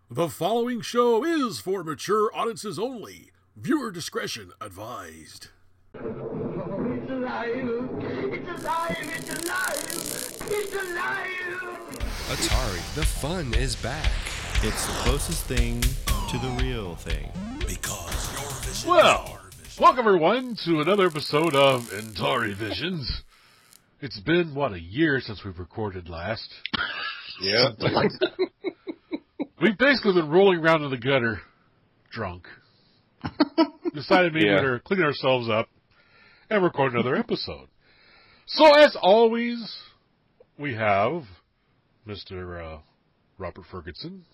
The following show is for mature audiences only. Viewer discretion advised. Oh, it's alive! It's alive! It's alive! It's alive! Atari, the fun is back. It's the closest thing to the real thing. Because your vision Well, is our vision. welcome everyone to another episode of InTariVisions. It's been, a year since we've recorded last. Yeah. We've basically been rolling around in the gutter, drunk. Decided maybe to clean ourselves up and record another episode. So, as always, we have Mr. Robert Ferguson.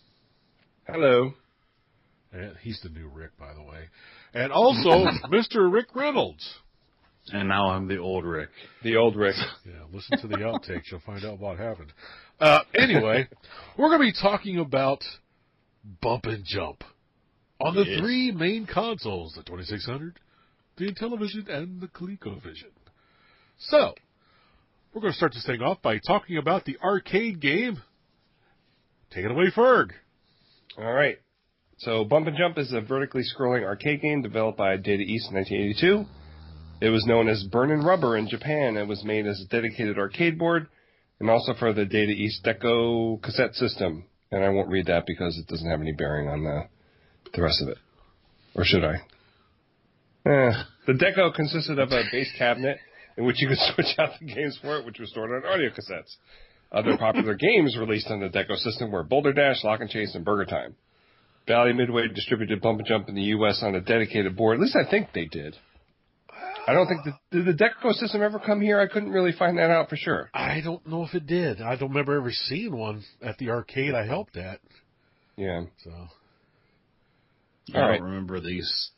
Hello. And he's the new Rick, by the way. And also, Mr. Rick Reynolds. And now I'm the old Rick. The old Rick. Yeah, listen to the outtakes. You'll find out what happened. Anyway, we're going to be talking about Bump and Jump on the three main consoles, the 2600, the Intellivision, and the ColecoVision. So, we're going to start this thing off by talking about the arcade game. Take it away, Ferg. All right. So Bump and Jump is a vertically scrolling arcade game developed by Data East in 1982. It was known as Burnin' Rubber in Japan and was made as a dedicated arcade board and also for the Data East Deco cassette system. And I won't read that because it doesn't have any bearing on the rest of it. Or should I? The Deco consisted of a base cabinet in which you could switch out the games for it, which was stored on audio cassettes. Other popular games released on the Deco system were Boulder Dash, Lock and Chase, and Burger Time. Bally Midway distributed Bump and Jump in the U.S. on a dedicated board. At least I think they did. I don't think did the Deco system ever come here? I couldn't really find that out for sure. I don't know if it did. I don't remember ever seeing one at the arcade I helped at. Yeah. So, I don't remember these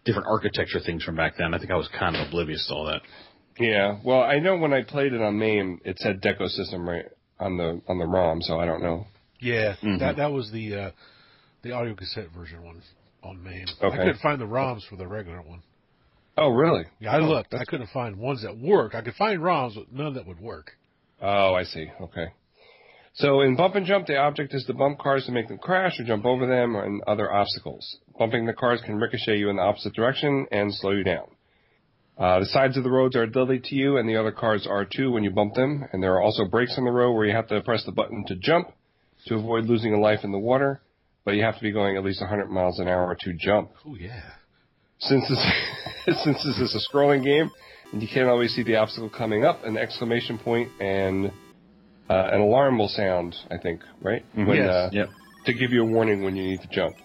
different architecture things from back then. I think I was kind of oblivious to all that. Yeah. Well, I know when I played it on MAME, it said Deco system right on the ROM, so I don't know. Yeah, that was the audio cassette version one on MAME. Okay. I couldn't find the ROMs for the regular one. Oh, really? Yeah, I looked. I couldn't find ones that work. I could find ROMs, but none that would work. Oh, I see. Okay. So in Bump and Jump, the object is to bump cars to make them crash or jump over them and other obstacles. Bumping the cars can ricochet you in the opposite direction and slow you down. The sides of the roads are deadly to you, and the other cars are too when you bump them. And there are also brakes on the road where you have to press the button to jump to avoid losing a life in the water, but you have to be going at least 100 miles an hour to jump. Oh, yeah. Since this is a scrolling game, and you can't always see the obstacle coming up, an exclamation point and an alarm will sound, I think, right? Yes. Yep. To give you a warning when you need to jump.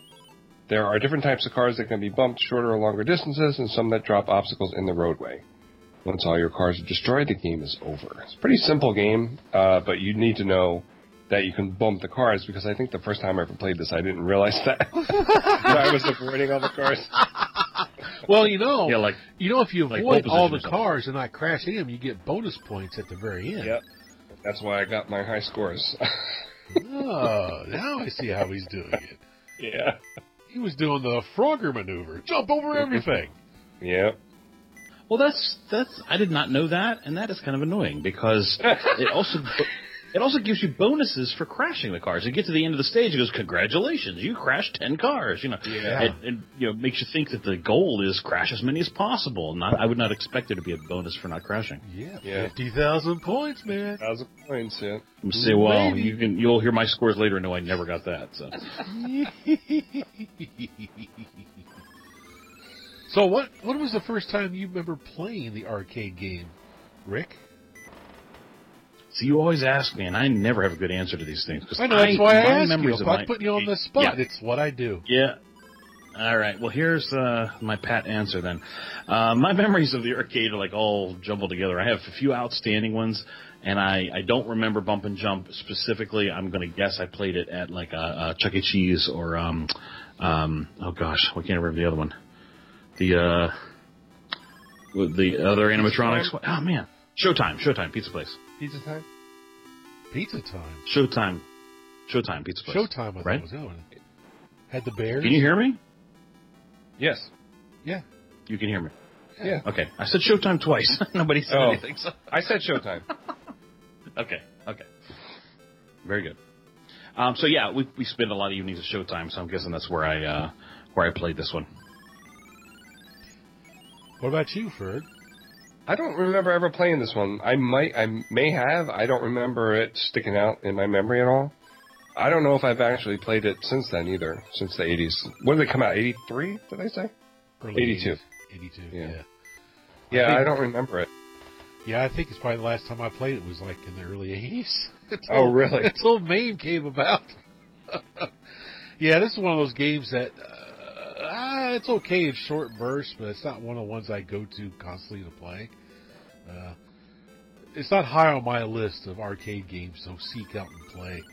There are different types of cars that can be bumped shorter or longer distances, and some that drop obstacles in the roadway. Once all your cars are destroyed, the game is over. It's a pretty simple game, but you need to know that you can bump the cars, because I think the first time I ever played this, I didn't realize that. I was avoiding all the cars. Well, if you avoid all the cars and not crash in them, you get bonus points at the very end. Yep. That's why I got my high scores. Oh, now I see how he's doing it. Yeah. He was doing the Frogger maneuver. Jump over everything. Yep. Well, that's I did not know that, and that is kind of annoying because it also gives you bonuses for crashing the cars. You get to the end of the stage, it goes, "Congratulations, you crashed 10 cars." Yeah. It makes you think that the goal is crash as many as possible. I would not expect there to be a bonus for not crashing. Yeah. 50,000 points, man. 1,000 points, yeah. You say, well, you'll hear my scores later and know I never got that. So. So what was the first time you remember playing the arcade game, Rick? So you always ask me, and I never have a good answer to these things. I know, that's why I ask you. If I put you on the spot, it's what I do. Yeah. All right. Well, here's my pat answer then. My memories of the arcade are like all jumbled together. I have a few outstanding ones, and I don't remember Bump and Jump specifically. I'm going to guess I played it at like a Chuck E. Cheese or oh gosh, I can't remember the other one. The other animatronics. Oh man, Showtime, Pizza Place. Pizza Time? Pizza Time. Showtime, Pizza Place. Showtime, I right? Was that one. Had the bears. Can you hear me? Yes. Yeah. You can hear me. Yeah. Okay. I said Showtime twice. Nobody said anything. So. I said Showtime. Okay. Very good. So yeah, we spend a lot of evenings at Showtime, so I'm guessing that's where I played this one. What about you, Ferg? I don't remember ever playing this one. I may have. I don't remember it sticking out in my memory at all. I don't know if I've actually played it since then either, since the 80s. When did it come out? 83, did I say? Early 82. 80s. 82, yeah. Yeah, I don't remember it. Yeah, I think it's probably the last time I played it was like in the early 80s. Oh, really? Until MAME came about. Yeah, this is one of those games that it's okay in short bursts, but it's not one of the ones I go to constantly to play. It's not high on my list of arcade games to seek out and play.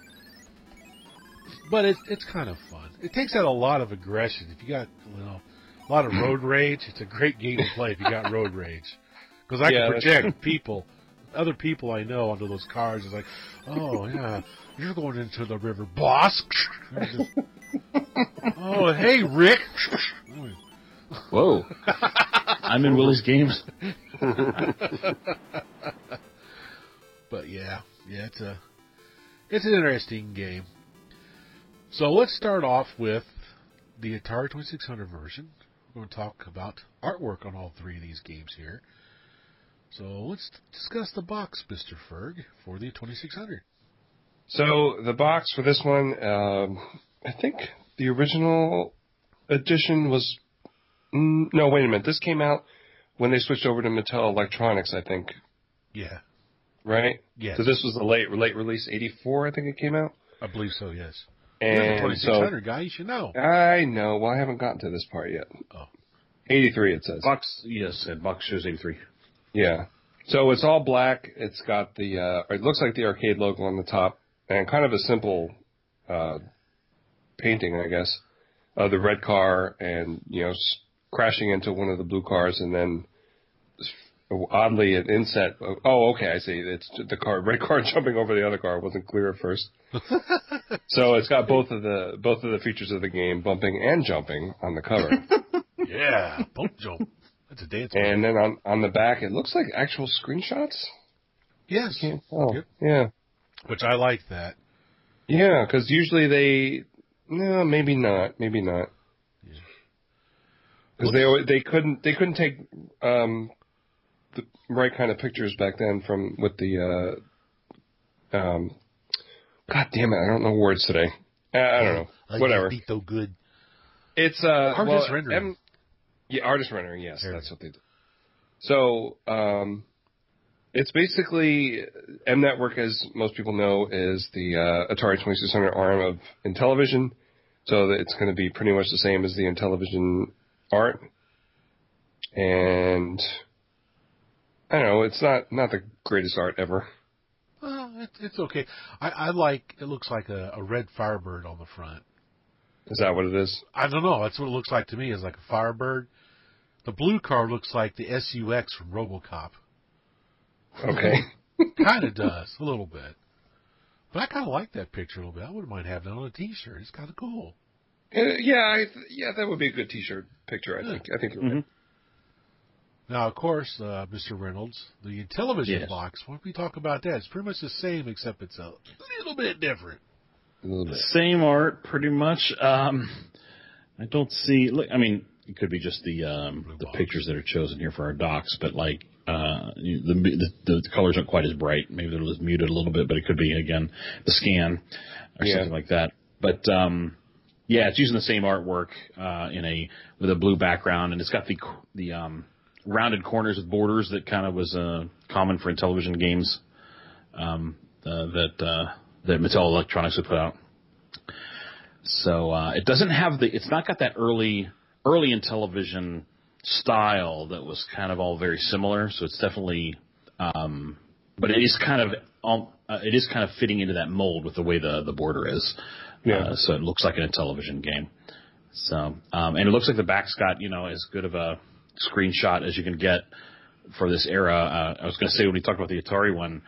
But it's kind of fun. It takes out a lot of aggression. If you got a lot of road rage, it's a great game to play if you got road rage. Because I can project other people I know onto those cars. It's like, oh, yeah, you're going into the river, boss. Oh, hey, Rick. Whoa. I'm in Willie's games. But yeah, it's an interesting game. So let's start off with the Atari 2600 version. We're going to talk about artwork on all three of these games here. So let's discuss the box, Mr. Ferg, for the 2600. So the box for this one, I think the original edition was... no, wait a minute. This came out when they switched over to Mattel Electronics, I think. Yeah. Right? Yes. So this was a late release, 84, I think it came out? I believe so, yes. And you're the 2600 guy, you should know. I know. Well, I haven't gotten to this part yet. Oh. 83, it says. Box, yes, and box shows 83. Yeah. So it's all black. It's got it looks like the arcade logo on the top, and kind of a simple painting, I guess, of the red car and, crashing into one of the blue cars, and then oddly an inset. Oh, okay, I see. It's the red car jumping over the other car. It wasn't clear at first. So it's got both of the features of the game, bumping and jumping, on the cover. Yeah, bump jump. That's a dance. And then on the back, it looks like actual screenshots. Yes. Yep. Yeah. Which I like that. Yeah, because usually no, maybe not. Because they couldn't take the right kind of pictures back then with the God damn it, I don't know words today. I don't know. Whatever. Beat though good. It's artist rendering. Artist rendering. Yes, that's what they do. So it's basically M Network, as most people know, is the Atari 2600 arm of Intellivision. So it's going to be pretty much the same as the Intellivision art. And I don't know, it's not the greatest art ever. It's okay. I like, it looks like a red Firebird on the front. Is that what it is? I don't know. That's what it looks like to me, is like a Firebird. The blue car looks like the SUX from RoboCop. Okay. Kind of does, a little bit. But I kind of like that picture a little bit. I wouldn't mind having it on a T-shirt. It's kind of cool. Yeah, that would be a good T-shirt picture, I think. I think you're right. Now, of course, Mr. Reynolds, the Intellivision box, why don't we talk about that? It's pretty much the same, except it's a little bit different. A little bit. Same art, pretty much. I don't see... Look, I mean, it could be just the pictures that are chosen here for our docs, but like the colors aren't quite as bright. Maybe they're just muted a little bit, but it could be, again, the scan or something like that. But it's using the same artwork with a blue background, and it's got the rounded corners with borders that kind of was common for Intellivision games that Mattel Electronics had put out. So it doesn't have it's not got that early Intellivision style that was kind of all very similar. So it's definitely, but it is kind of fitting into that mold with the way the border is. Yeah. So it looks like an Intellivision game. So and it looks like the back's got as good of a screenshot as you can get for this era. I was going to say when we talked about the Atari one,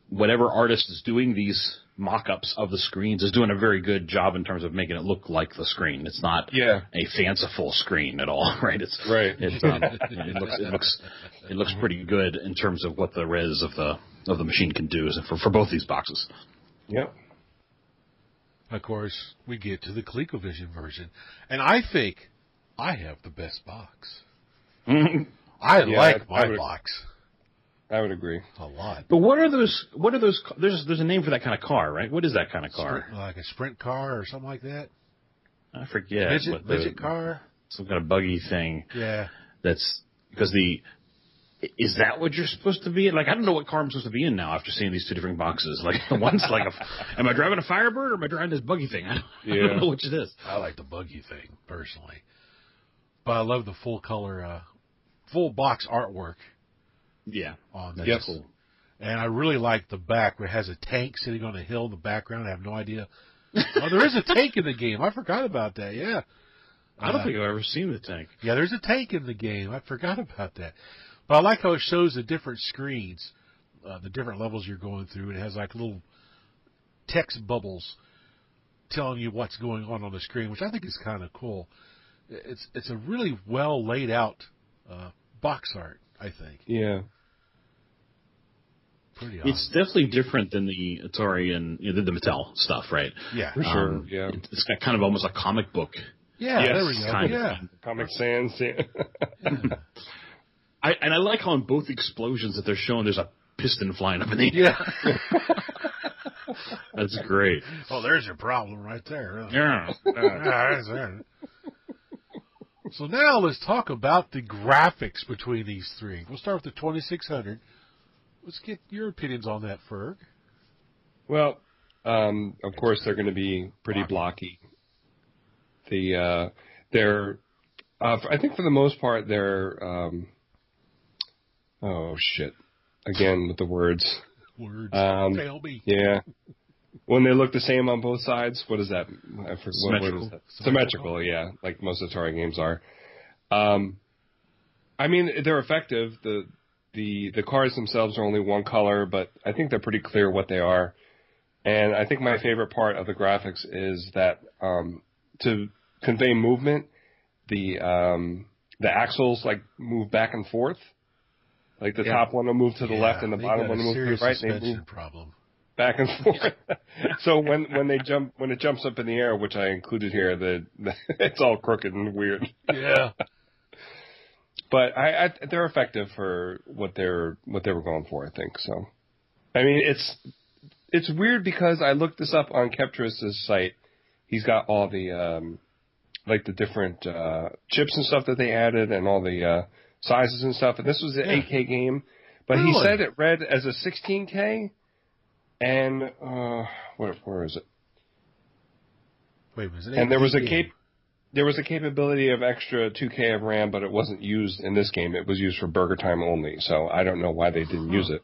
whatever artist is doing these mock-ups of the screens is doing a very good job in terms of making it look like the screen. It's not a fanciful screen at all, right? It's right. It looks pretty good in terms of what the res of the machine can do for both these boxes. Yep. of course, we get to the ColecoVision version. And I think I have the best box. I like my box. I would agree. A lot. But what are those? There's a name for that kind of car, right? What is that kind of car? Like a sprint car or something like that? I forget. Midget car? Some kind of buggy thing. Yeah. That's because is that what you're supposed to be in? Like, I don't know what car I'm supposed to be in now after seeing these two different boxes. Like, one's like am I driving a Firebird or am I driving this buggy thing? I don't know which it is. I like the buggy thing, personally. But I love the full color, full box artwork. Yeah. On this. Yes. Cool. And I really like the back where it has a tank sitting on a hill in the background. I have no idea. Oh, there is a tank in the game. I forgot about that, yeah. I don't think I've ever seen the tank. Yeah, there's a tank in the game. I forgot about that. But I like how it shows the different screens, the different levels you're going through. It has like little text bubbles telling you what's going on the screen, which I think is kind of cool. It's a really well laid out box art, I think. Yeah. Pretty awesome. It's definitely different than the Atari and the Mattel stuff, right? Yeah, for sure. Yeah, it's got kind of almost like comic book. Yeah, there we go. Yeah, Comic Sans. Yeah. I like how in both explosions that they're showing, there's a piston flying up in the air. Yeah. That's great. Oh, there's your problem right there. Yeah. So now let's talk about the graphics between these three. We'll start with the 2600. Let's get your opinions on that, Ferg. Well, of course they're going to be pretty blocky. They're I think for the most part they're oh shit, again with the words. Fail me. Yeah. When they look the same on both sides, what is that? I forget. Symmetrical. What is that? Symmetrical, yeah, like most Atari games are. I mean, they're effective. The cars themselves are only one color, but I think they're pretty clear what they are. And I think my favorite part of the graphics is that to convey movement, the axles like move back and forth. Like the top one will move to the left and the bottom one will move to the right. And they move back and forth. So when it jumps up in the air, which I included here, it's all crooked and weird. Yeah. But they're effective for what they were going for, I think. So, I mean, it's weird because I looked this up on Keptris' site. He's got all the like the different chips and stuff that they added, and all the sizes and stuff. And this was an 8K game, but he said it read as a 16K. And where is it? Wait, was it? And there was a capability of extra 2K of RAM, but it wasn't used in this game. It was used for Burger Time only. So I don't know why they didn't use it.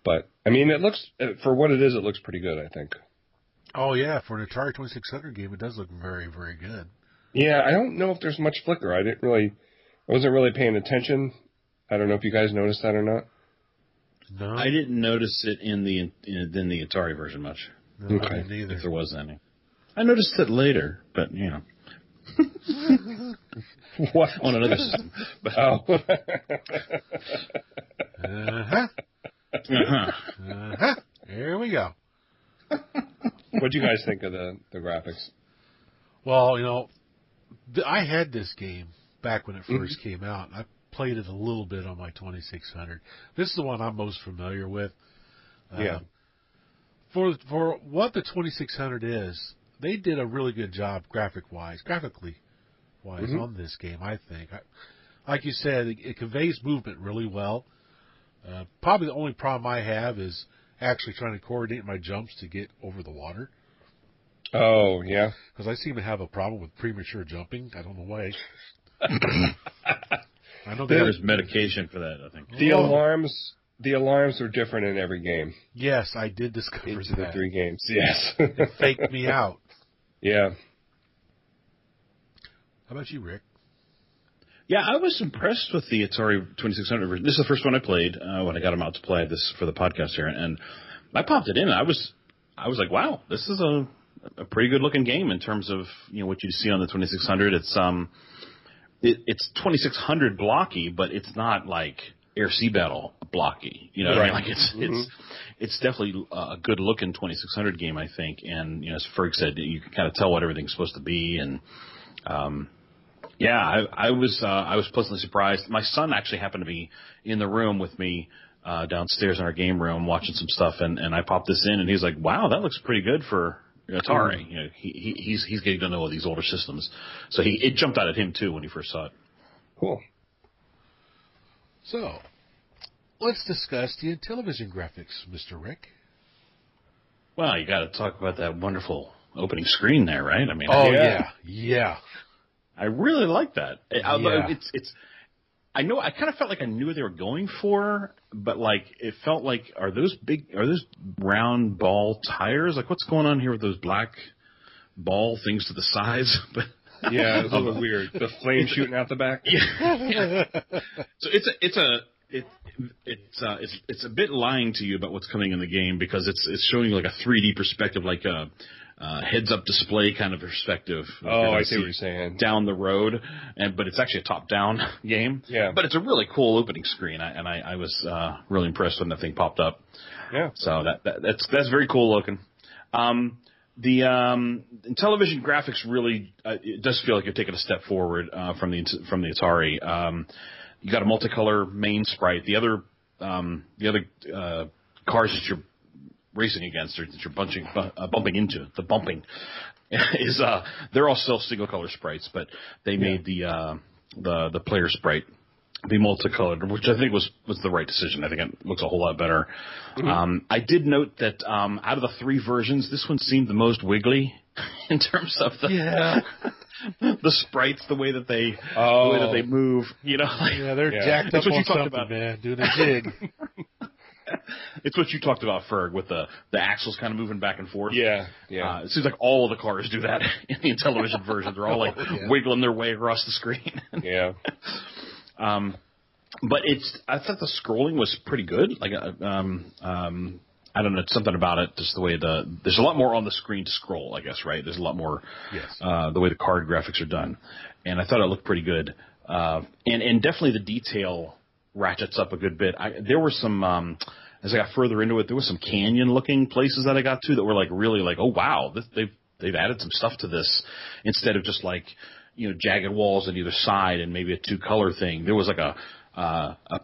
But I mean, it looks for what it is. It looks pretty good, I think. Oh yeah, for an Atari 2600 game, it does look very, very good. Yeah, I don't know if there's much flicker. I wasn't really paying attention. I don't know if you guys noticed that or not. No, I didn't notice it in the Atari version much. No, okay. I didn't either. If there was any, I noticed it later, but you know. What? On another system. But, Here we go. What do you guys think of the graphics? Well, you know, I had this game back when it first came out. I played it a little bit on my 2600. This is the one I'm most familiar with. Yeah. For what the 2600 is, they did a really good job graphically wise on this game, I think. Like you said, it conveys movement really well. Probably the only problem I have is actually trying to coordinate my jumps to get over the water. Oh, yeah. Because I seem to have a problem with premature jumping. I don't know why. I know there's medication for that, I think. The alarms are different in every game. Yes, I did discover Into that. the 3 games, yes. It faked me out. Yeah. How about you, Rick? Yeah, I was impressed with the Atari 2600 version. This is the first one I played when I got them out to play this for the podcast here, and I popped it in. And I was like, wow, this is a pretty good looking game in terms of what you see on the 2600. It's 2600 blocky, but it's not like air-sea battle blocky. You know what I mean? Like it's definitely a good-looking 2600 game, I think. And as Ferg said, you can kind of tell what everything's supposed to be. And I was pleasantly surprised. My son actually happened to be in the room with me downstairs in our game room watching some stuff, and I popped this in, and he's like, "Wow, that looks pretty good for Atari." You know, he's getting to know these older systems, so it jumped out at him too when he first saw it. Cool. So, let's discuss the Intellivision graphics, Mr. Rick. Well, you got to talk about that wonderful opening screen there, right? I mean, yeah. I really like that. Yeah. It's. I know. I kind of felt like I knew what they were going for, but like it felt like are those round ball tires? Like what's going on here with those black ball things to the sides? But yeah, it's a little weird. The flame shooting out the back. Yeah. So it's a bit lying to you about what's coming in the game because it's showing you like a 3D perspective, like a heads-up display kind of perspective. Oh, I see what you're saying. Down the road, but it's actually a top-down game. Yeah. But it's a really cool opening screen, I was really impressed when that thing popped up. Yeah. So that's very cool looking. The Intellivision graphics really it does feel like you're taking a step forward from the Atari. You got a multicolor main sprite. The other cars that you're racing against or that you're bumping into, the bumping is they're all still single color sprites, but they made the player sprite be multicolored, which I think was the right decision. I think it looks a whole lot better. Mm-hmm. I did note that out of the three versions, this one seemed the most wiggly in terms of the sprites, the way that they move. You know, they're jacked up what on you talked something, about, man, doing a jig. It's what you talked about, Ferg, with the axles kind of moving back and forth. Yeah. It seems like all of the cars do that in the Intellivision version. They're all like wiggling their way across the screen. Yeah. But I thought the scrolling was pretty good. Like, I don't know, something about it, just the way there's a lot more on the screen to scroll, I guess, right? There's a lot more, the way the card graphics are done. And I thought it looked pretty good. And definitely the detail ratchets up a good bit. There were some, as I got further into it, there was some canyon-looking places that I got to that were like really like, oh wow, they've added some stuff to this instead of just like, jagged walls on either side and maybe a two-color thing. There was like a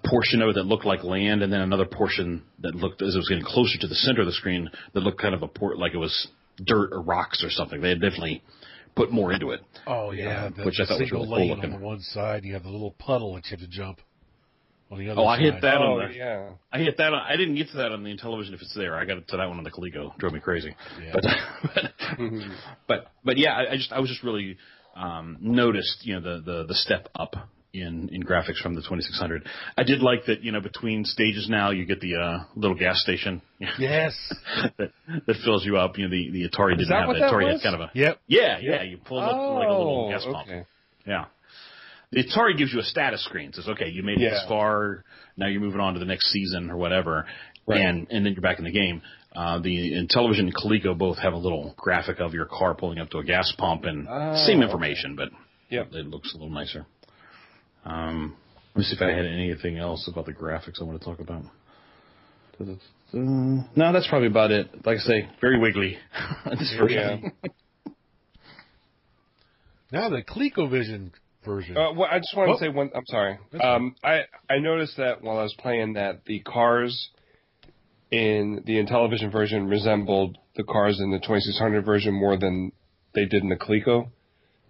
portion of it that looked like land, and then another portion that looked, as it was getting closer to the center of the screen, that looked kind of like it was dirt or rocks or something. They had definitely put more into it. Oh yeah, which I thought was really cool looking. On the one side, you have the little puddle that you have to jump. On the other side. I hit that on the. Yeah. I hit that on. I didn't get to that on the Intellivision if it's there. I got to that one on the Coleco. Drove me crazy. Yeah. But yeah, I was just really noticed the step up in graphics from the 2600. I did like that between stages now you get the little gas station. Yes. that fills you up. The Atari didn't have that. Atari had kind of a Yeah. You pull up like a little gas pump. Okay. Yeah. The Atari gives you a status screen. It says, okay, you made it this far. Now you're moving on to the next season or whatever, and then you're back in the game. The Intellivision and Coleco both have a little graphic of your car pulling up to a gas pump and same information, but it looks a little nicer. Let me see if I had anything else about the graphics I want to talk about. No, that's probably about it. Like I say, very wiggly. This version. Now the ColecoVision version. Well, I just want to say one. I'm sorry. I noticed that while I was playing that the cars in the Intellivision version resembled the cars in the 2600 version more than they did in the Coleco.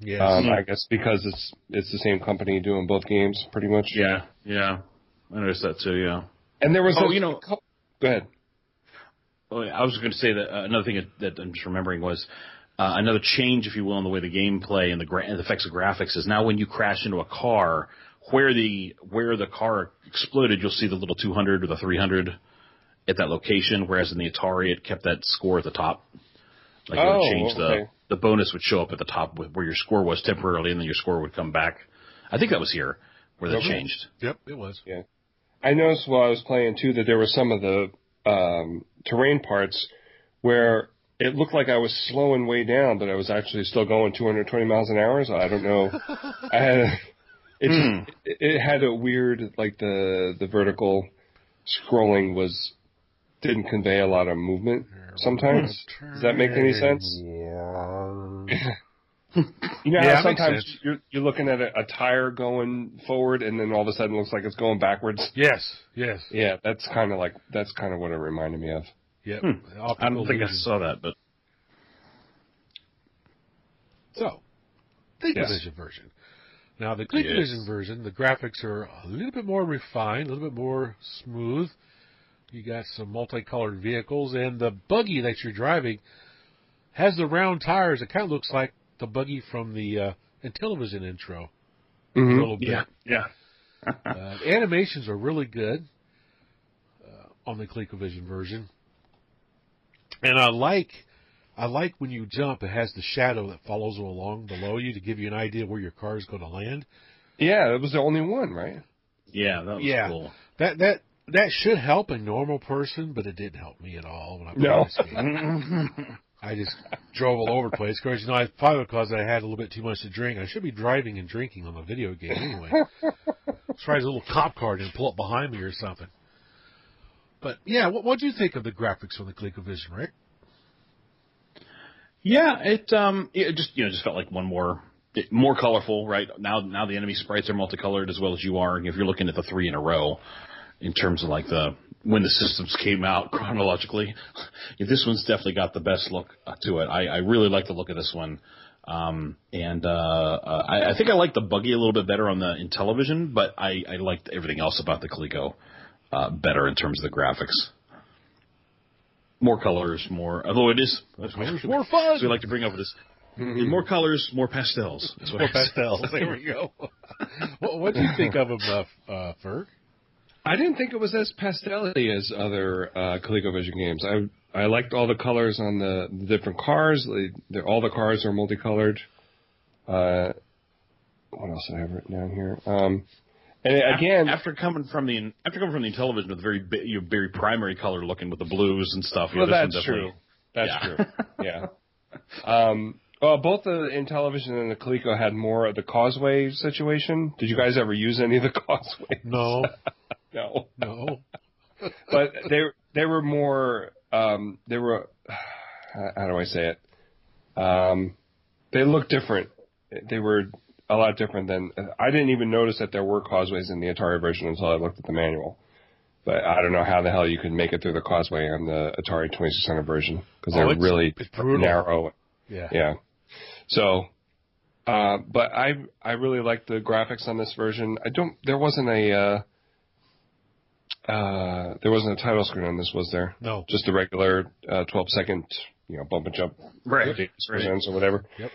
Yes. I guess because it's the same company doing both games, pretty much. Yeah. I noticed that too. Yeah. And there was go ahead. Oh, I was going to say that another thing that I'm just remembering was. Another change, if you will, in the way the gameplay and the effects of graphics is now when you crash into a car, where the car exploded, you'll see the little 200 or the 300 at that location, whereas in the Atari it kept that score at the top. Like it would change the bonus would show up at the top where your score was temporarily, and then your score would come back. I think that was here where that changed. Yep, it was. Yeah, I noticed while I was playing too that there were some of the terrain parts where it looked like I was slowing way down, but I was actually still going 220 miles an hour. So I don't know. It had a weird, like the vertical scrolling didn't convey a lot of movement sometimes. Does that make any sense? You know how sometimes you're looking at a tire going forward and then all of a sudden it looks like it's going backwards? Yes. Yeah, that's kind of what it reminded me of. Yep. I don't think I saw that, but... So, ColecoVision version. Now, the ColecoVision version, the graphics are a little bit more refined, a little bit more smooth. You got some multicolored vehicles, and the buggy that you're driving has the round tires. It kind of looks like the buggy from the Intellivision intro. A little bit. Yeah. The animations are really good on the ColecoVision version. And I like when you jump, it has the shadow that follows along below you to give you an idea where your car is going to land. Yeah, that was the only one, right? Yeah, that was cool. That should help a normal person, but it didn't help me at all when I played this game. I just drove all over the place. Of course, probably because I had a little bit too much to drink. I should be driving and drinking on a video game anyway. Try a little cop car and pull up behind me or something. But yeah, what do you think of the graphics on the ColecoVision, Rick? Yeah, it just felt like one more colorful, right? Now the enemy sprites are multicolored as well as you are. If you're looking at the 3 in a row, in terms of like when the systems came out chronologically, this one's definitely got the best look to it. I really like the look of this one, and I think I like the buggy a little bit better on the Intellivision, but I liked everything else about the Coleco better in terms of the graphics. More colors, although it is more fun. So we like to bring up this. More colors, more pastels. More pastels. There we go. What do you think of them, Ferg? I didn't think it was as pastel-y as other ColecoVision games. I liked all the colors on the different cars. All the cars are multicolored. What else did I have written down here? And again, after coming from the Intellivision with very primary color looking with the blues and stuff. Well, that's true. That's true. Yeah. Well, both the Intellivision and the Coleco had more of the causeway situation. Did you guys ever use any of the causeways? No. No. But they were more. They were. How do I say it? They looked different. They were a lot different than. I didn't even notice that there were causeways in the Atari version until I looked at the manual. But I don't know how the hell you could make it through the causeway on the Atari 2600 version because they're really narrow. Yeah. So, but I really like the graphics on this version. There wasn't a title screen on this, was there? No. Just a regular 12-second, bump and jump. Right. Or whatever. Yep.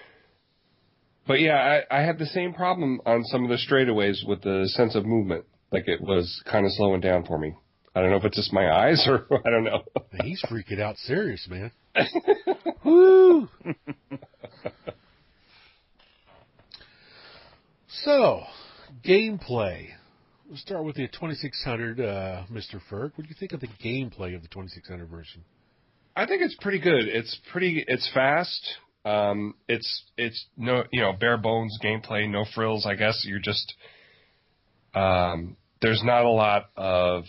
But yeah, I had the same problem on some of the straightaways with the sense of movement. Like it was kind of slowing down for me. I don't know if it's just my eyes or I don't know. He's freaking out serious, man. Woo! So, gameplay. We'll start with the 2600, Mr. Ferg. What do you think of the gameplay of the 2600 version? I think it's pretty good. It's fast. It's no, bare bones gameplay, no frills. I guess you're just, there's not a lot of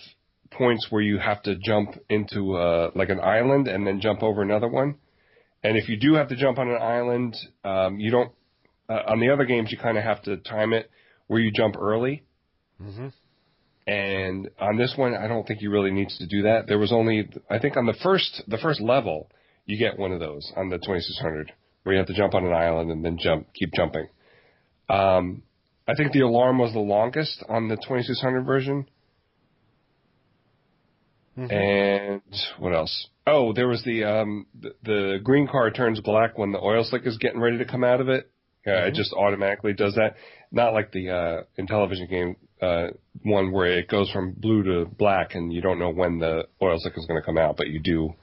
points where you have to jump into like an island and then jump over another one. And if you do have to jump on an island, you don't. On the other games, you kind of have to time it where you jump early. Mm-hmm. And on this one, I don't think you really need to do that. There was only, I think, on the first level, you get one of those on the 2600 where you have to jump on an island and then keep jumping. I think the alarm was the longest on the 2600 version. Mm-hmm. And what else? Oh, there was the green car turns black when the oil slick is getting ready to come out of it. Mm-hmm. It just automatically does that. Not like the Intellivision game one where it goes from blue to black and you don't know when the oil slick is going to come out, but you do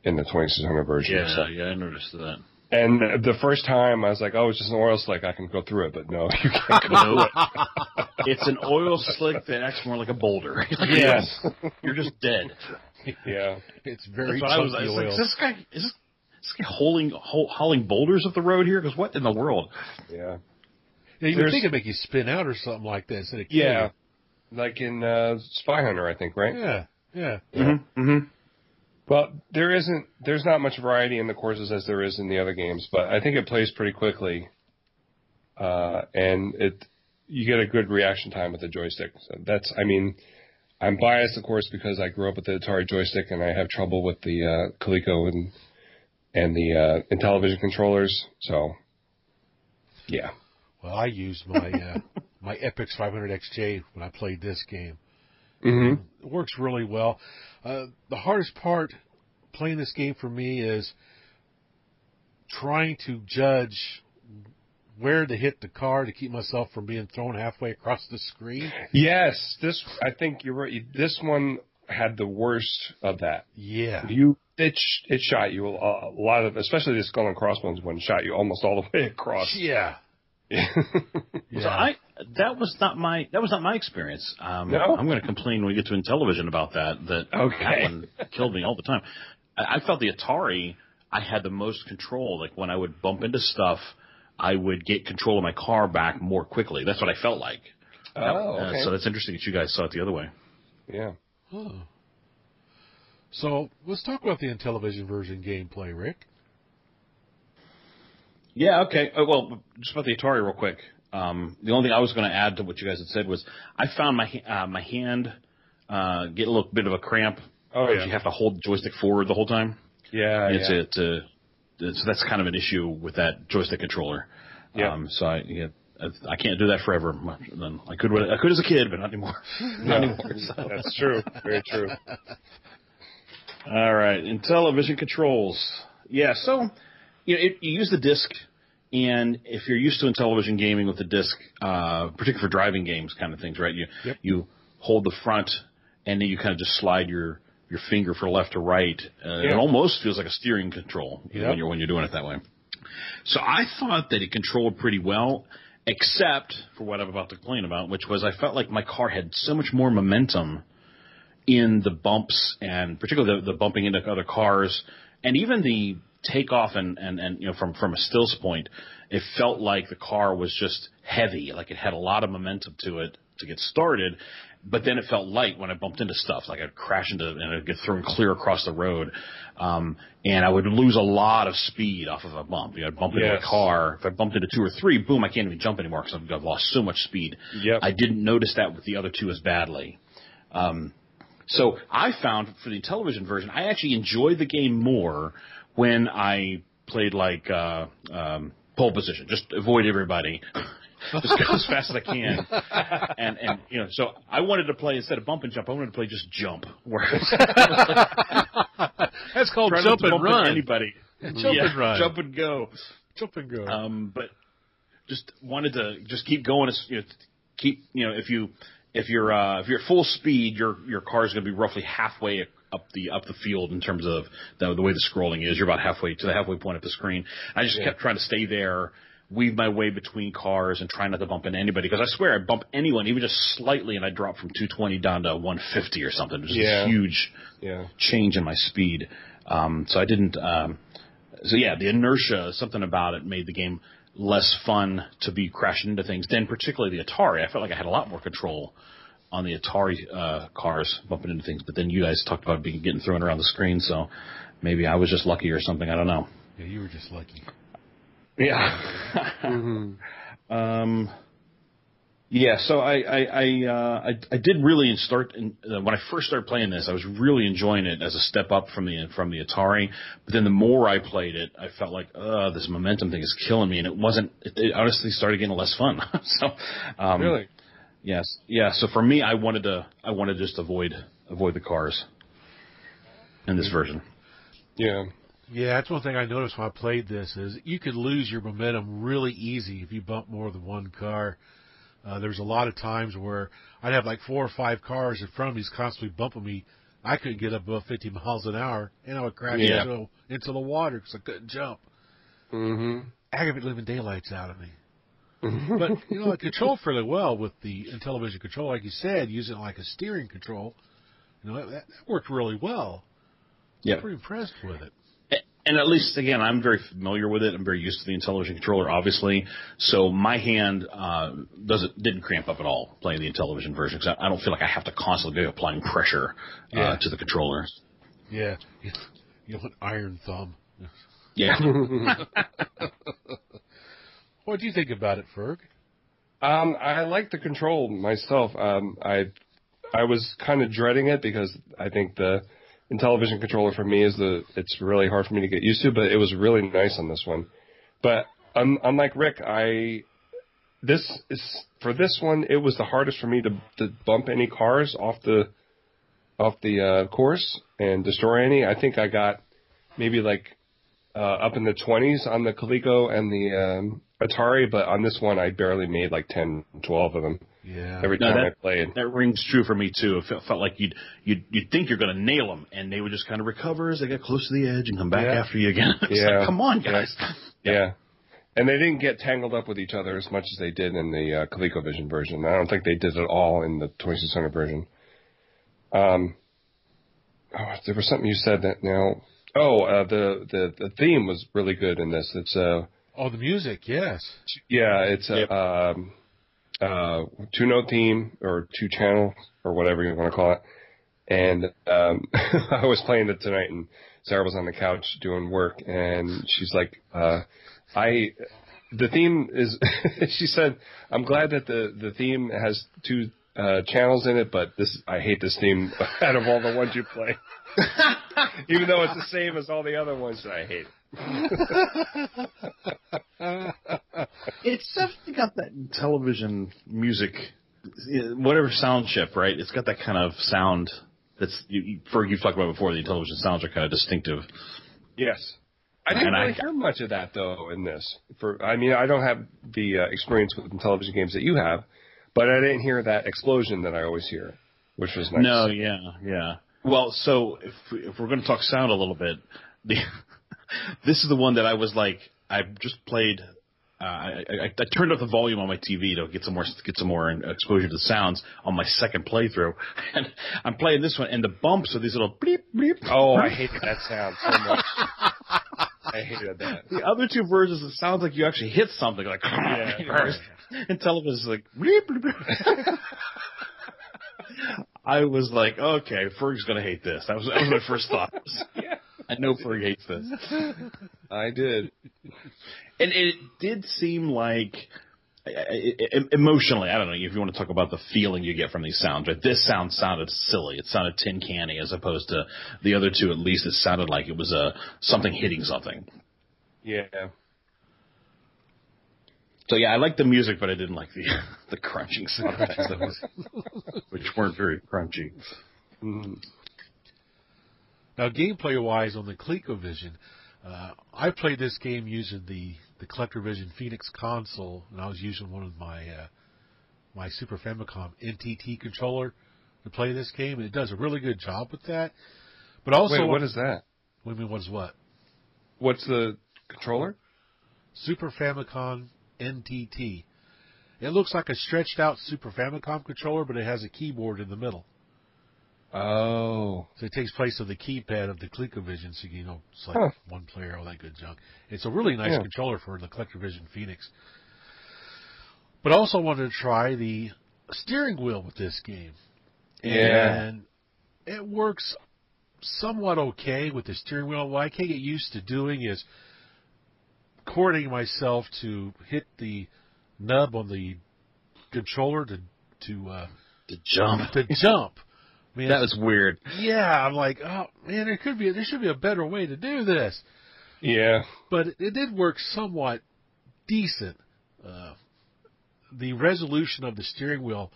in the 2600 version. Yeah, I noticed that. And the first time I was like, oh, it's just an oil slick. I can go through it. But no, you can't go through it. It's an oil slick that acts more like a boulder. Yes. You're just dead. Yeah. It's very chunky oil. Like, is this guy hauling boulders up the road here? Because what in the world? Yeah. Yeah, you would think it'd make you spin out or something like that instead of kill Yeah, you. like in Spy Hunter, I think, right? Yeah. Well, there's not much variety in the courses as there is in the other games, but I think it plays pretty quickly, and you get a good reaction time with the joystick. So I'm biased, of course, because I grew up with the Atari joystick, and I have trouble with the Coleco and the Intellivision controllers. So, yeah. Well, I used my my Epix 500 XJ when I played this game. Mm-hmm. It works really well. The hardest part playing this game for me is trying to judge where to hit the car to keep myself from being thrown halfway across the screen. Yes, I think you're right. This one had the worst of that. Yeah. It shot you a lot of, especially the Skull and Crossbones one shot you almost all the way across. Yeah. So that was not my experience. No? I'm going to complain when we get to Intellivision about that that one killed me all the time. I felt the Atari, I had the most control. Like when I would bump into stuff, I would get control of my car back more quickly. That's what I felt like. Okay. So that's interesting that you guys saw it the other way. Yeah. Oh. So let's talk about the Intellivision version gameplay, Rick. Yeah, okay. Well, just about the Atari real quick. The only thing I was going to add to what you guys had said was I found my hand get a little bit of a cramp. Oh, yeah. You have to hold the joystick forward the whole time. Yeah, So that's kind of an issue with that joystick controller. Yeah. So I can't do that forever. I could as a kid, but not anymore. Not anymore. So. That's true. Very true. All right, Intellivision controls. Yeah, so you use the disc, and if you're used to Intellivision gaming with the disc, particularly for driving games kind of things, right? You hold the front, and then you kind of just slide your finger from left to right. It almost feels like a steering control when you're doing it that way. So I thought that it controlled pretty well, except for what I'm about to complain about, which was I felt like my car had so much more momentum in the bumps, and particularly the bumping into other cars, and even the takeoff and from a stills point, it felt like the car was just heavy, like it had a lot of momentum to it to get started, but then it felt light when I bumped into stuff, like I'd crash into and I'd get thrown clear across the road, and I would lose a lot of speed off of a bump. I'd bump into a car. If I bumped into 2 or 3, boom, I can't even jump anymore because I've lost so much speed. Yep. I didn't notice that with the other two as badly. So I found for the Intellivision version, I actually enjoyed the game more when I played like pole position, just avoid everybody, just go as fast as I can, and so I wanted to play instead of bump and jump, I wanted to play just jump. That's called jump and run. Anybody, Jump and run, jump and go, jump and go. But just wanted to just keep going. If you're at full speed, your car is going to be roughly halfway up the field in terms of the way the scrolling is. You're about halfway to the halfway point of the screen. I just kept trying to stay there, weave my way between cars, and try not to bump into anybody. Because I swear, I'd bump anyone, even just slightly, and I'd drop from 220 down to 150 or something. It was a huge change in my speed. So I didn't. The inertia, something about it made the game less fun to be crashing into things. Then particularly the Atari, I felt like I had a lot more control on the Atari cars bumping into things. But then you guys talked about getting thrown around the screen, so maybe I was just lucky or something. I don't know. Yeah, you were just lucky. Yeah. So I did really start when I first started playing this. I was really enjoying it as a step up from the Atari. But then the more I played it, I felt like this momentum thing is killing me, and it wasn't. It honestly started getting less fun. So really, yes, yeah. So for me, I wanted to just avoid the cars in this version. Yeah. Yeah, that's one thing I noticed when I played this is you could lose your momentum really easy if you bump more than one car. There's a lot of times where I'd have like 4 or 5 cars in front of me constantly bumping me. I couldn't get up above 50 miles an hour, and I would crash into the water because I couldn't jump. Mm-hmm. Aggravate living daylights out of me. But, I controlled fairly well with the Intellivision control. Like you said, using it like a steering control. That worked really well. Yeah. I'm pretty impressed with it. And at least, again, I'm very familiar with it. I'm very used to the Intellivision controller, obviously. So my hand didn't cramp up at all playing the Intellivision version because I don't feel like I have to constantly be applying pressure to the controller. Yeah. You know, an iron thumb. Yeah. What do you think about it, Ferg? I like the control myself. I was kind of dreading it because I think the Intellivision controller for me it's really hard for me to get used to, but it was really nice on this one. But unlike Rick, for this one, it was the hardest for me to bump any cars off the course and destroy any. I think I got maybe like up in the 20s on the Coleco and the Atari, but on this one I barely made like 10, 12 of them. Yeah. Every time I played. That rings true for me too. It felt like you'd think you're going to nail them, and they would just kind of recover as they get close to the edge and come back after you again. It's like, come on, guys. Yeah. And they didn't get tangled up with each other as much as they did in the ColecoVision version. I don't think they did it all in the 2600 version. There was something you said that now. The theme was really good in this. It's the music, yes. Yeah, it's a 2-note theme or 2-channel or whatever you want to call it. And I was playing it tonight, and Sarah was on the couch doing work, and she's like, the theme is, she said, I'm glad that the theme has 2 channels in it, but I hate this theme out of all the ones you play. Even though it's the same as all the other ones that I hate. It's definitely got that television music, whatever sound chip, right? It's got that kind of sound that's, Ferg, you've talked about before, the Intellivision sounds are kind of distinctive. Yes. I didn't really hear much of that, though, in this. I don't have the experience with Intellivision games that you have, but I didn't hear that explosion that I always hear, which was nice. No, yeah. Well, so if we're going to talk sound a little bit, this is the one that I was like, I just played. I turned up the volume on my TV to get some more exposure to the sounds on my second playthrough, and I'm playing this one, and the bumps are these little bleep bleep. Oh, I hated that sound so much. I hated that. The other 2 versions, it sounds like you actually hit something, like and television's like bleep bleep. I was like, okay, Ferg's gonna hate this. That was my first thought. I know Ferg hates this. I did. And it did seem like, emotionally, I don't know if you want to talk about the feeling you get from these sounds, but this sound sounded silly. It sounded tin canny as opposed to the other 2. At least it sounded like it was something hitting something. Yeah. So yeah, I liked the music, but I didn't like the crunching sound effects, which weren't very crunchy. Mm-hmm. Now, gameplay-wise, on the ColecoVision, I played this game using the ColecoVision Phoenix console, and I was using one of my Super Famicom NTT controller to play this game, and it does a really good job with that. But also, wait, what is that? What do you mean, what is what? What's the controller? Super Famicom NTT. It looks like a stretched-out Super Famicom controller, but it has a keyboard in the middle. Oh. So it takes place of the keypad of the ColecoVision, so it's like one player, all that good junk. It's a really nice controller for the ColecoVision Phoenix. But I also wanted to try the steering wheel with this game. Yeah. And it works somewhat okay with the steering wheel. What I can't get used to doing is coordinating myself to hit the nub on the controller to jump. To jump. I mean, that was weird. Yeah, I'm like, oh man, there should be a better way to do this. Yeah, but it did work somewhat decent. The resolution of the steering wheel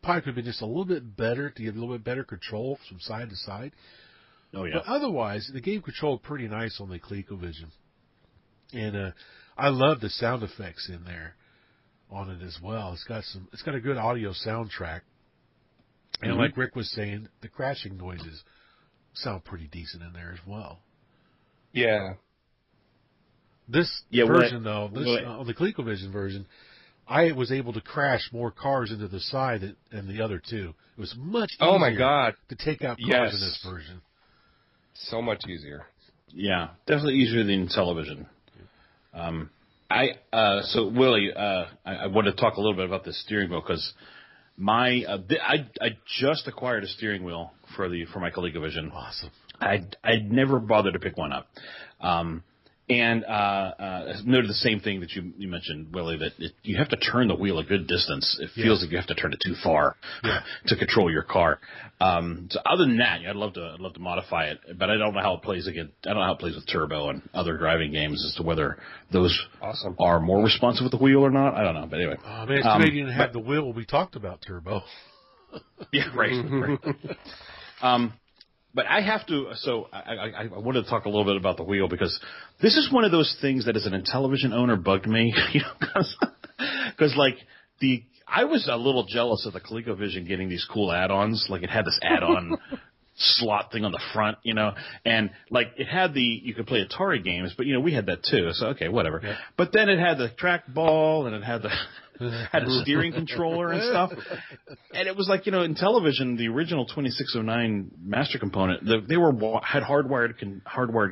probably could have been just a little bit better to get a little bit better control from side to side. Oh yeah. But otherwise, the game controlled pretty nice on the ColecoVision, and I love the sound effects in there on it as well. It's got a good audio soundtrack. And like Rick was saying, the crashing noises sound pretty decent in there as well. Yeah. This version, though, on the ColecoVision version, I was able to crash more cars into the side than the other 2. It was much easier my God. to take out cars in this version. So much easier. Yeah, definitely easier than Intellivision. So Willie, I wanted to talk a little bit about the steering wheel because I just acquired a steering wheel for my ColecoVision. Awesome. I'd never bothered to pick one up. And noted the same thing that you mentioned, Willie, that you have to turn the wheel a good distance. It feels like you have to turn it too far to control your car. So other than that, I'd love to modify it, but I don't know how it plays again. I don't know how it plays with turbo and other driving games as to whether those are more responsive with the wheel or not. I don't know, but anyway. Oh man, it's too bad you didn't have the wheel. We talked about turbo. Yeah, right. But I have to, so I wanted to talk a little bit about the wheel because this is one of those things that as an Intellivision owner bugged me, because like I was a little jealous of the ColecoVision getting these cool add-ons, like it had this add-on slot thing on the front, and like it had you could play Atari games, but we had that too, so okay, whatever. Yeah. But then it had the trackball and it had had a steering controller and stuff. And it was like, Intellivision, the original 2609 master component, they had hardwired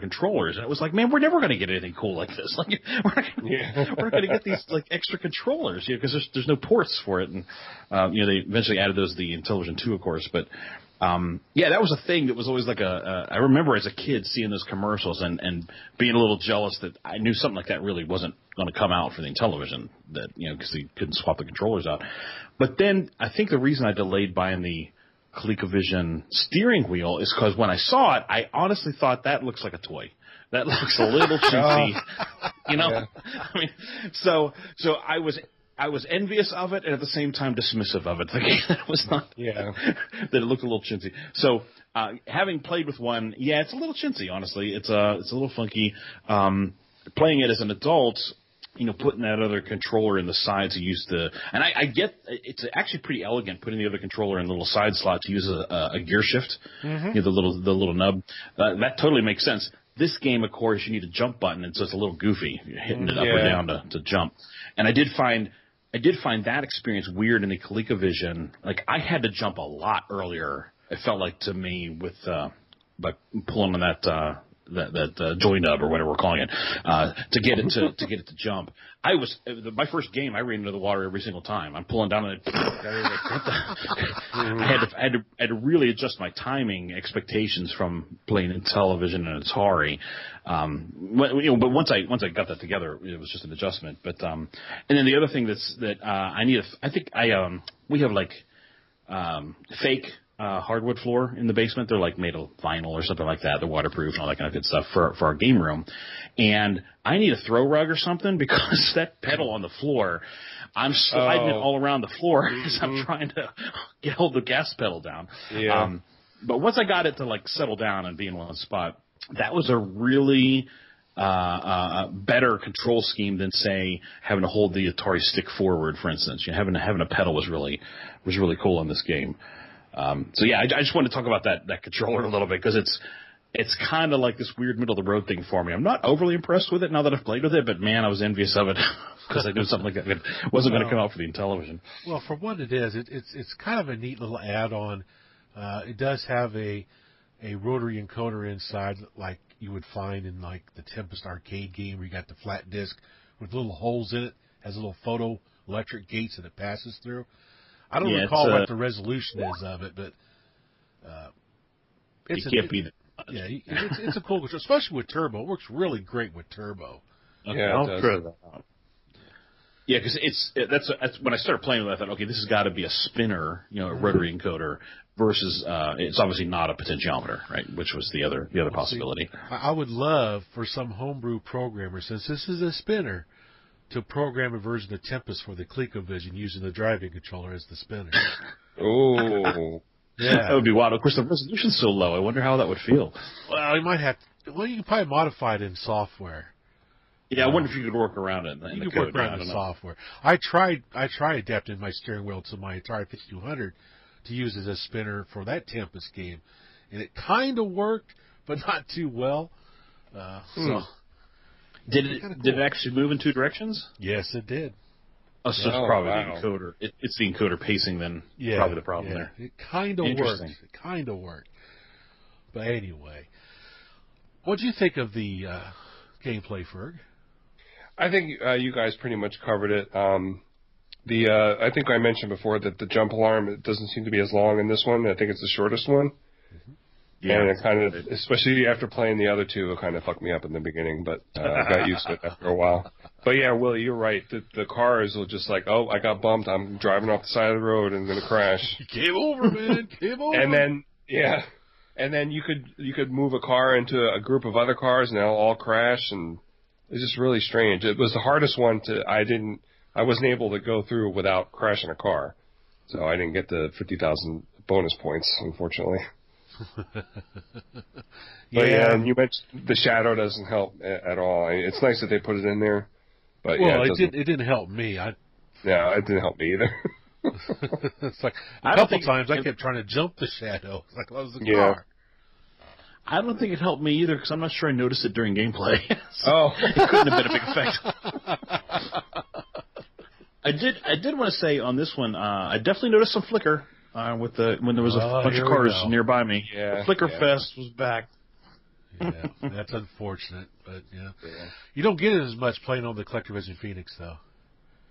controllers. And it was like, man, we're never going to get anything cool like this. Like, we're not going to get these like extra controllers, because there's no ports for it. And, they eventually added those to the Intellivision 2, of course. But, that was a thing that was always like I remember as a kid seeing those commercials and being a little jealous that I knew something like that really wasn't going to come out for the Intellivision, that, because they couldn't swap the controllers out. But then I think the reason I delayed buying the ColecoVision steering wheel is because when I saw it, I honestly thought that looks like a toy. That looks a little chintzy, Yeah. I mean, so I was envious of it and at the same time dismissive of it. That was not that it looked a little chintzy. So having played with one, it's a little chintzy. Honestly, it's a little funky. Playing it as an adult, putting that other controller in the side to use and I get it's actually pretty elegant putting the other controller in a little side slot to use a gear shift. Mm-hmm. The little nub. That totally makes sense. This game, of course, you need a jump button, and so it's a little goofy. You're hitting it up or down to jump. And I did find that experience weird in the ColecoVision. Like, I had to jump a lot earlier, it felt like to me, with by pulling on that joy nub or whatever we're calling it, to get it to jump. My first game, I ran into the water every single time. I'm pulling down and I had to really adjust my timing expectations from playing Intellivision and Atari. But once I got that together, it was just an adjustment. But and then the other thing we have like fake hardwood floor in the basement. They're like made of vinyl or something like that. They're waterproof and all that kind of good stuff for our game room. And I need a throw rug or something because that pedal on the floor, I'm sliding it all around the floor as I'm trying to hold the gas pedal down. Yeah. But once I got it to like settle down and be in one spot, that was a really better control scheme than, say, having to hold the Atari stick forward, for instance. Having a pedal was really cool in this game. I just wanted to talk about that controller a little bit because it's kind of like this weird middle of the road thing for me. I'm not overly impressed with it now that I've played with it, but man, I was envious of it because I knew something like that wasn't going to come out for the Intellivision. Well, for what it is, it's kind of a neat little add-on. It does have a rotary encoder inside, like you would find in like the Tempest arcade game, where you got the flat disc with little holes in it, has little photoelectric gates that it passes through. I don't recall what the resolution is of it, but it's a cool control, especially with turbo. It works really great with turbo. Okay, I'll try that out. Yeah, because that's when I started playing with it. I thought, okay, this has got to be a spinner, a rotary encoder, versus it's obviously not a potentiometer, right? Which was the other possibility. See, I would love for some homebrew programmer, since this is a spinner, to program a version of Tempest for the ColecoVision using the driving controller as the spinner. Oh, yeah, that would be wild. Of course, the resolution's so low. I wonder how that would feel. Well, you might have. Well, you can probably modify it in software. Yeah, I wonder if you could work around it. You could work around the software. I tried adapting my steering wheel to my Atari 5200 to use as a spinner for that Tempest game, and it kind of worked, but not too well. So. Did it actually move in two directions? Yes, it did. Oh, so it's probably the encoder. It's the encoder pacing then. Yeah, probably the problem there. It kind of worked. But anyway, What do you think of the gameplay, Ferg? I think you guys pretty much covered it. I think I mentioned before that the jump alarm, it doesn't seem to be as long in this one. I think it's the shortest one. Yeah. And it kind of, especially after playing the other two, it kind of fucked me up in the beginning, but I got used to it after a while. But yeah, Willie, you're right. The cars will just like, oh, I got bumped. I'm driving off the side of the road and going to crash. Game over, man. Game over. And then, yeah. And then you could move a car into a group of other cars and they'll all crash, and it's just really strange. It was the hardest one I wasn't able to go through without crashing a car. So I didn't get the 50,000 bonus points, unfortunately. Yeah, and you mentioned the shadow doesn't help at all. It's nice that they put it in there, but it didn't help me. Yeah, it didn't help me either. It's like a couple times I kept trying to jump the shadow. It's like, what was the car? I don't think it helped me either because I'm not sure I noticed it during gameplay. So it couldn't have been a big effect. I did want to say on this one, I definitely noticed some flicker when there was a bunch of cars nearby me. Yeah, the Flicker Fest was back. Yeah, that's unfortunate, but yeah. You don't get it as much playing on the ColecoVision Phoenix though.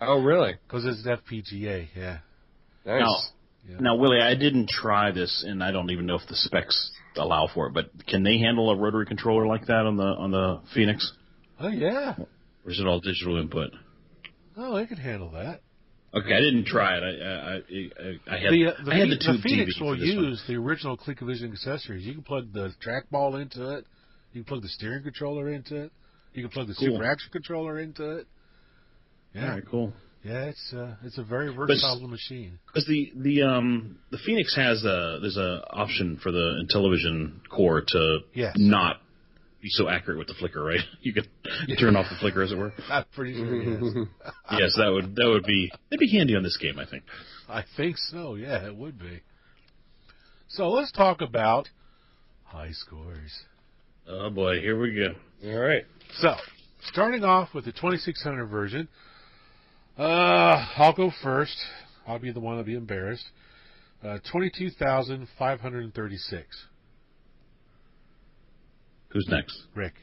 Oh, really? Because it's FPGA, yeah. Nice. Now, Willie, I didn't try this, and I don't even know if the specs allow for it. But can they handle a rotary controller like that on the Phoenix? Oh yeah. Or is it all digital input? Oh, they can handle that. Okay, I didn't try it. I had the The Phoenix will use the original ColecoVision accessories. You can plug the trackball into it. You can plug the steering controller into it. You can plug the super action controller into it. Yeah, all right, cool. Yeah, it's a very versatile machine. Because the Phoenix has there's a option for the Intellivision core to not be so accurate with the flicker, right? You could turn off the flicker, as it were. I'm pretty sure, yes. Yes, that'd be handy on this game, I think. I think so. Yeah, it would be. So let's talk about high scores. Oh boy, here we go. All right. So starting off with the 2600 version. I'll go first. I'll be the one to be embarrassed. 22,536. Who's next? Rick.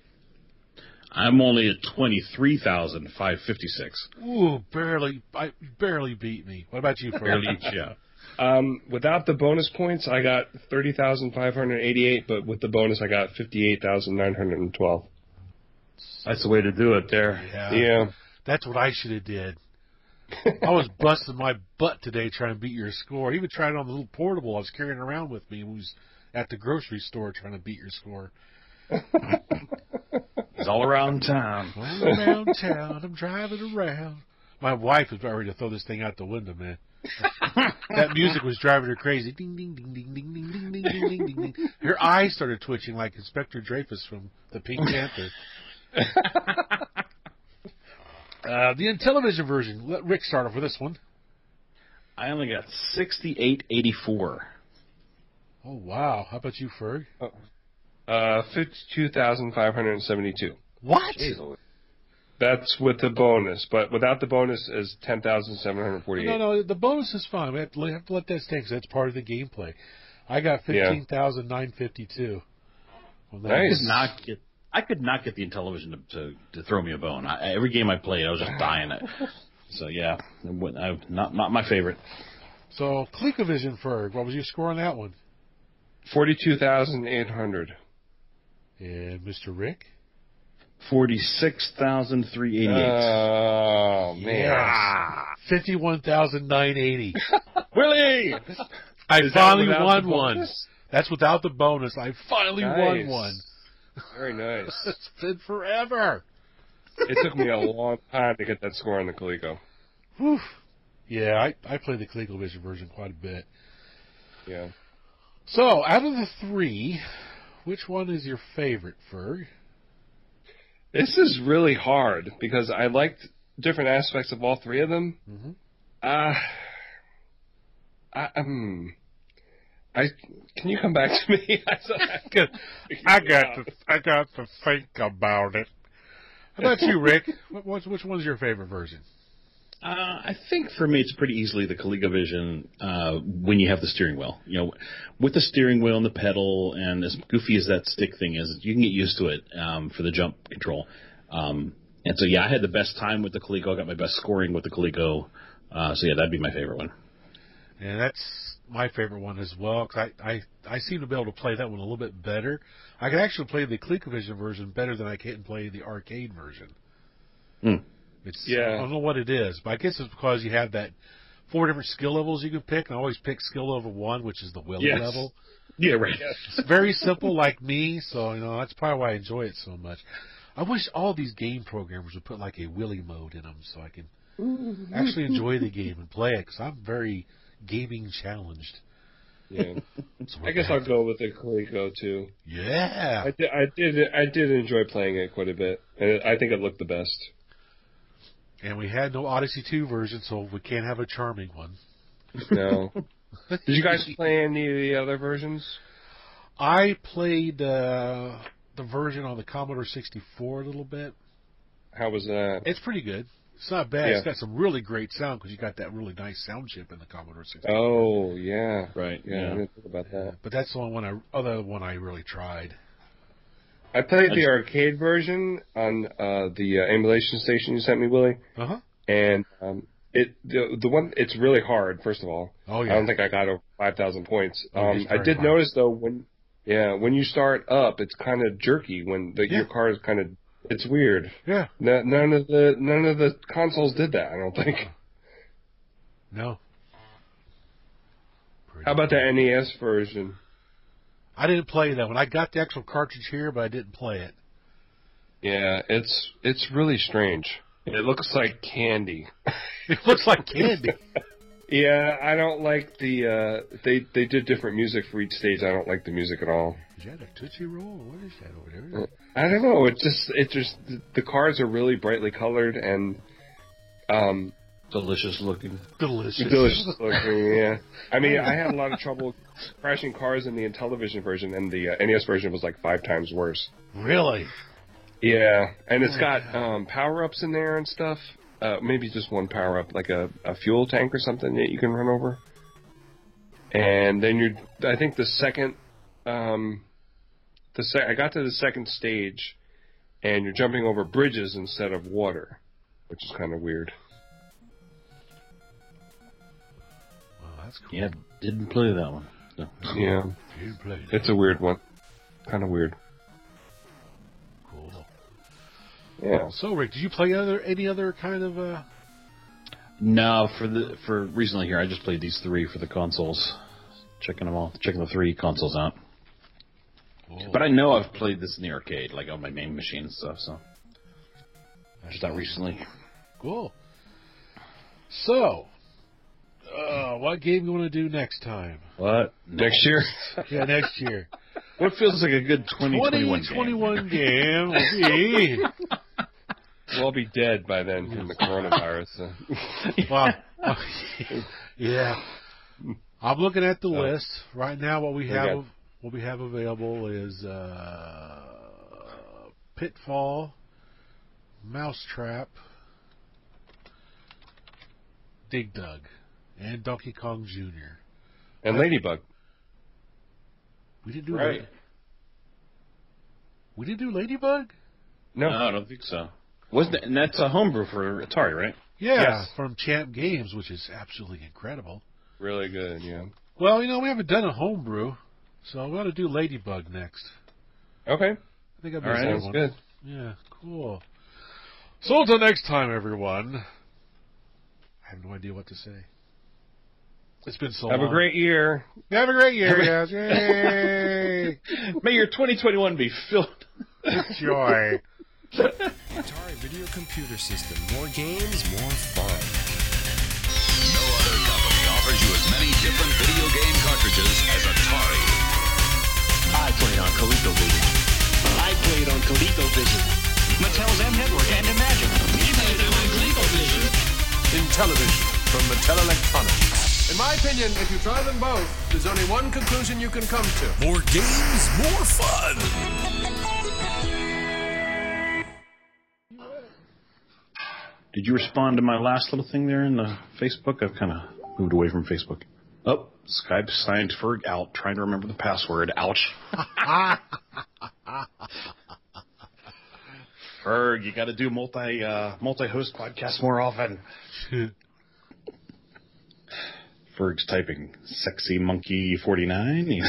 I'm only at 23,556. Ooh, barely beat me. What about you, Barely, yeah. Without the bonus points, I got 30,588, but with the bonus, I got 58,912. That's the way to do it there. Yeah. That's what I should have did. I was busting my butt today trying to beat your score. I even tried it on the little portable I was carrying around with me. Who was at the grocery store trying to beat your score. It's all around town. All around town. I'm driving around. My wife was about ready to throw this thing out the window, man. That music was driving her crazy. Ding, ding, ding, ding, ding, ding, ding, ding, ding, ding, ding, ding. Her eyes started twitching like Inspector Dreyfus from the Pink Panther. The Intellivision version. Let Rick start off with this one. I only got 6884. Oh, wow. How about you, Ferg? 52,572. What? Jeez. That's with the bonus, but without the bonus is 10,748. No, the bonus is fine. We have to let that stay because that's part of the gameplay. I got 15,952. Well, nice. I could not get the Intellivision to throw me a bone. Every game I played, I was just dying it. So yeah, not my favorite. So ColecoVision, Ferg, what was your score on that one? 42,800. And Mr. Rick? 46,388. Oh man, 51,980. Willie, I finally won one. That's without the bonus. I finally won one. Very nice. It's been forever. It took me a long time to get that score on the Coleco. Whew. Yeah, I played the ColecoVision version quite a bit. Yeah. So, out of the three, which one is your favorite, Ferg? This is really hard because I liked different aspects of all three of them. Mm-hmm. Can you come back to me? I got to think about it. How about you, Rick? Which one's your favorite version? I think for me, it's pretty easily the ColecoVision when you have the steering wheel. You know, with the steering wheel and the pedal, and as goofy as that stick thing is, you can get used to it for the jump control. And so, yeah, I had the best time with the Coleco. I got my best scoring with the Coleco. So, yeah, that'd be my favorite one. And that's my favorite one as well, because I seem to be able to play that one a little bit better. I can actually play the ColecoVision version better than I can play the arcade version. I don't know what it is, but I guess it's because you have that 4 different skill levels you can pick, and I always pick skill level 1, which is the Willy level. Yeah, right. It's very simple like me, so that's probably why I enjoy it so much. I wish all these game programmers would put like a Willy mode in them so I can actually enjoy the game and play it, because I'm very gaming challenged. Yeah, I guess I'll go with the Coleco too. Yeah, I did enjoy playing it quite a bit, and I think it looked the best. And we had no Odyssey 2 version, so we can't have a charming one. No. Did you guys play any of the other versions? I played the version on the Commodore 64 a little bit. How was that? It's pretty good. It's not bad. Yeah. It's got some really great sound because you got that really nice sound chip in the Commodore 64. Oh, yeah. Right. Yeah, I didn't think about that. But that's the only other one I really tried. I played the arcade version on the emulation station you sent me, Willie. Uh-huh. And the one, it's really hard, first of all. Oh, yeah. I don't think I got over 5,000 points. I did hard. notice, though, when you start up, it's kind of jerky when your car is kind of, it's weird. Yeah. None of the consoles did that, I don't think. No. How about the NES version? I didn't play that one. I got the actual cartridge here, but I didn't play it. Yeah, it's really strange. It looks like candy. It looks like candy. Yeah, I don't like the they did different music for each stage. I don't like the music at all. Is that a Tootsie Roll? What is that over there? I don't know. It just the cars are really brightly colored and delicious looking. Delicious looking, yeah. I mean, I had a lot of trouble crashing cars in the Intellivision version, and the NES version was like 5 times worse. Really? Yeah, and it's got power-ups in there and stuff. Maybe just one power-up, like a fuel tank or something that you can run over. And then I think the second, I got to the second stage, and you're jumping over bridges instead of water, which is kind of weird. That's cool. Yeah, didn't play that one. No. Yeah, it's a weird one. Kind of weird. Cool. Yeah. So, Rick, did you play any other kind of? No, for recently here, I just played these 3 for the consoles. Checking the 3 consoles out. Cool. But I know I've played this in the arcade, like on my main machine and stuff. So just not recently. Cool. So, what game you want to do next time? What? Next year? Yeah, next year. What feels like a good 2021 game will be... We'll be dead by then from the coronavirus. So. Wow. Yeah. I'm looking at the list right now. What we have available is Pitfall, Mousetrap, Dig Dug, and Donkey Kong Jr. And Ladybug. We didn't do right. We didn't do Ladybug? No, I don't think so. And that's a homebrew for Atari, right? Yeah, Yes. from Champ Games, which is absolutely incredible. Really good, yeah. Well, we haven't done a homebrew, so we ought to do Ladybug next. Okay. I think that'd be All right, a good Sounds one. good. Yeah, cool. So until next time, everyone. I have no idea what to say. It's been so long. Have a great year. Have a great year, guys. Yay! May your 2021 be filled with joy. Atari Video Computer System. More games, more fun. No other company offers you as many different video game cartridges as Atari. I played on ColecoVision. I played on ColecoVision. Mattel's M-Network and Imagine. We played them on ColecoVision. Intellivision from Mattel Electronics. In my opinion, if you try them both, there's only one conclusion you can come to. More games, more fun. Did Did you respond to my last little thing there in the Facebook? I've kind of moved away from Facebook. Oh, Skype signed Ferg out. Trying to remember the password. Ouch. Ferg, you got to do multi-host podcasts more often. Ferg's typing sexy monkey 49.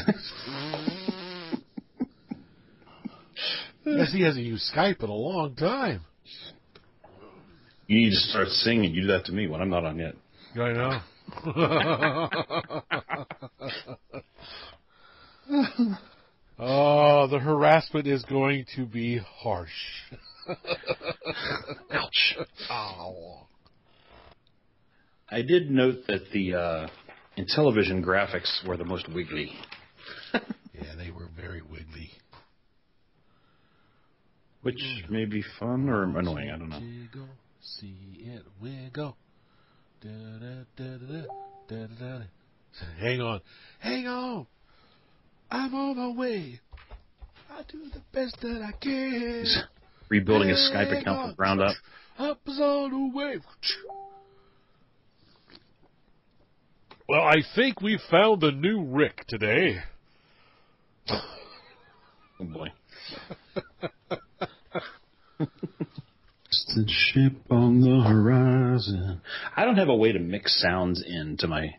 Yes, he hasn't used Skype in a long time. You need to start singing. You do that to me when I'm not on yet. I know. Oh, the harassment is going to be harsh. Ouch. Ow. I did note that the Intellivision graphics were the most wiggly. Yeah, they were very wiggly. Which may be fun or annoying, I don't know. Jiggle, see it wiggle. Da, da, da, da, da, da, da. Hang on. Hang on. I'm on my way. I do the best that I can. He's rebuilding his Skype account from the ground up. Up is on the way. Well, I think we found the new Rick today. Oh, boy. Distant ship on the horizon. I don't have a way to mix sounds into my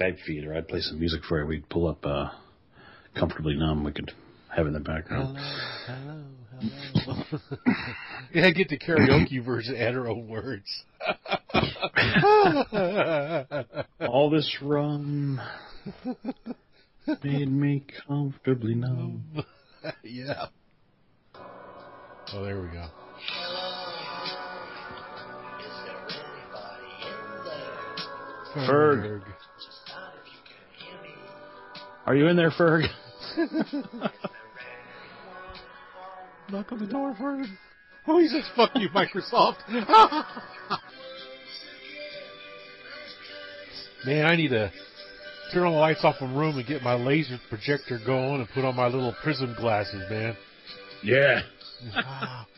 Skype feed, or I'd play some music for you. We'd pull up Comfortably Numb. We could have it in the background. Hello. Yeah, get the karaoke version, add her own words. All this rum made me comfortably numb. Yeah. Oh, there we go. Ferg. Are you in there, Ferg? Knock on the door, Ferg. Oh, he says, fuck you, Microsoft. Man, I need to turn all the lights off in the room and get my laser projector going and put on my little prism glasses, man. Yeah.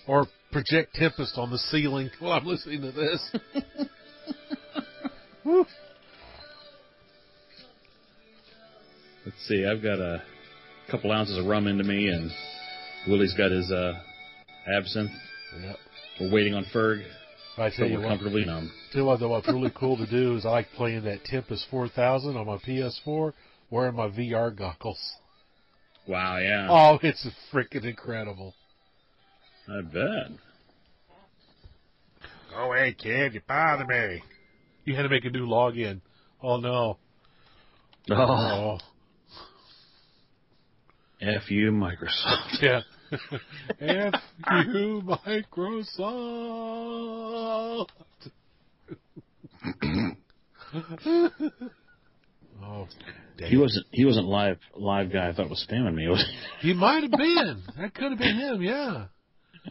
Or project Tempest on the ceiling while I'm listening to this. Let's see, I've got a couple ounces of rum into me, and Willie's got his absinthe. Yep. We're waiting on Ferg. I tell you what, comfortably numb. Tell you what, though, what's really cool to do is I like playing that Tempest 4000 on my PS4 wearing my VR goggles. Wow, yeah. Oh, it's freaking incredible. I bet. Go away, kid. You bother me. You had to make a new login. Oh, no. Oh. F you, Microsoft. Yeah. F you, Microsoft. Oh, damn. He wasn't live guy. I thought was spamming me. He might have been. That could have been him. Yeah.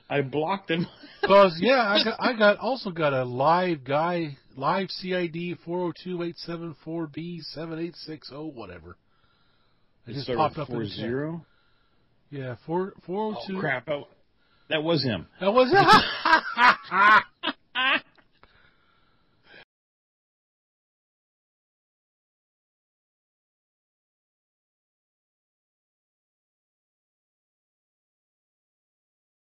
I blocked him. Cause yeah, I also got a live guy, live CID 402-874B7860 whatever. It just popped up 40? Yeah, 402. Oh crap! That was him. That was him.